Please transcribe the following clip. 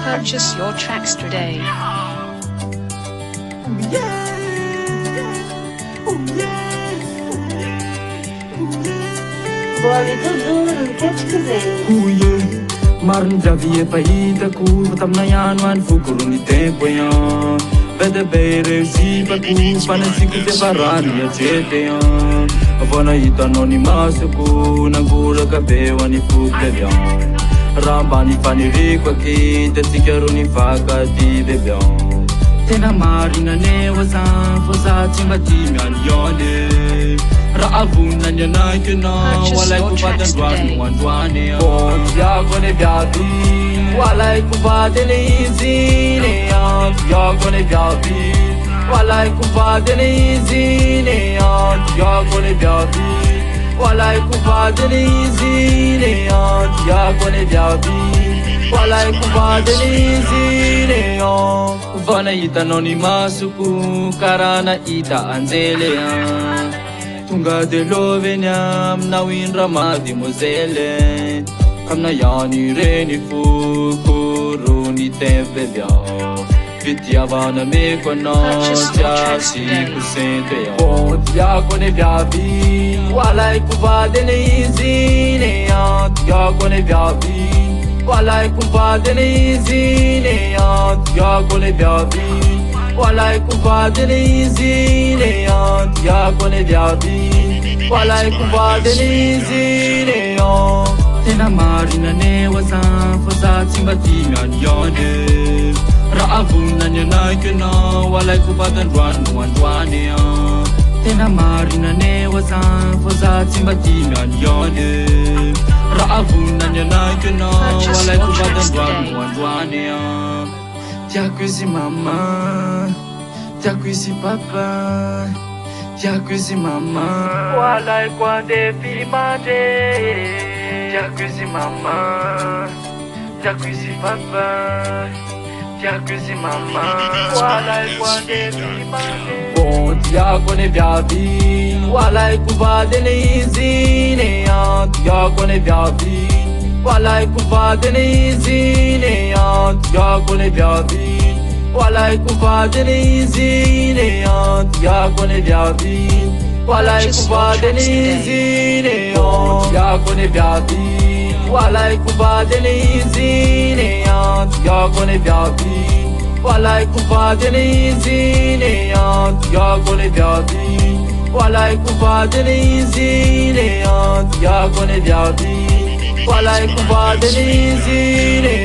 Purchase your tracks today. Maro ny viavy efa hitako fa tamina ihany ho any foko ny tempo yan Vede be reusipako fanasiko tefa rano miatrete yan Avana hitanao ny masoko nangoraka be ho any foko bebyan Raha mbany faniriko akita tsika ro ny vakaty bebyan Tena marina newa zan fo za tsy mba ty miany yone Raha vonany anaiky anao Walaiko vatandroany no androany Bondiako ane viavy Walaiko vatene izy ne Bondiako ane viavy Walaiko vatene izy ne Bondiako ane viavy Walaiko vatene izy ne Bondiako ane viavy Walaiko vatene izy ne Vana hitanao ny masoko Karana hita anjele Tunga de loveny aminao indra mademoiselle Amina ihany reny foko ro ny tempo bebia Fitiavana meko anao tiasiko sento ya Bondiako ane viavy Walaiko vadene izy ne Bondiako ane viavy Walaiko vadene izy ne Bondiako ane viavy Walaiko vadene izy ne Bondiako ane viavy Walaiko vadene izy ne Tena marina newa zan fa za tsy mba ty miany yone Raha vonany anaiky anao Walaiko vatandroany no androany Tena marina newa zan fa za tsy mba ty miany yone Raha vonany anaiky anao Walaiko vatandroany no androany Tiako izy mama Tiako izy papa Tiako izy mama Walaiko andefi mande Tiako izy mama Tiako izy papa Tiako izy mama Walaiko andefi mande Bondiako ane viavy Walaiko vadene izy ne Bondiako ane viavy Walaiko vadene izy ne Bondiako ane viavy Walaiko vadene izy ne Bondiako ane viavy Walaiko vadene izy ne Bondiako ane viavy Walaiko vadene izy ne Bondiako ane viavy Walaiko vadene izy ne Bondiako ane viavy Walaiko vadene izy ne Bondiako ane viavy Walaiko vadene izy ne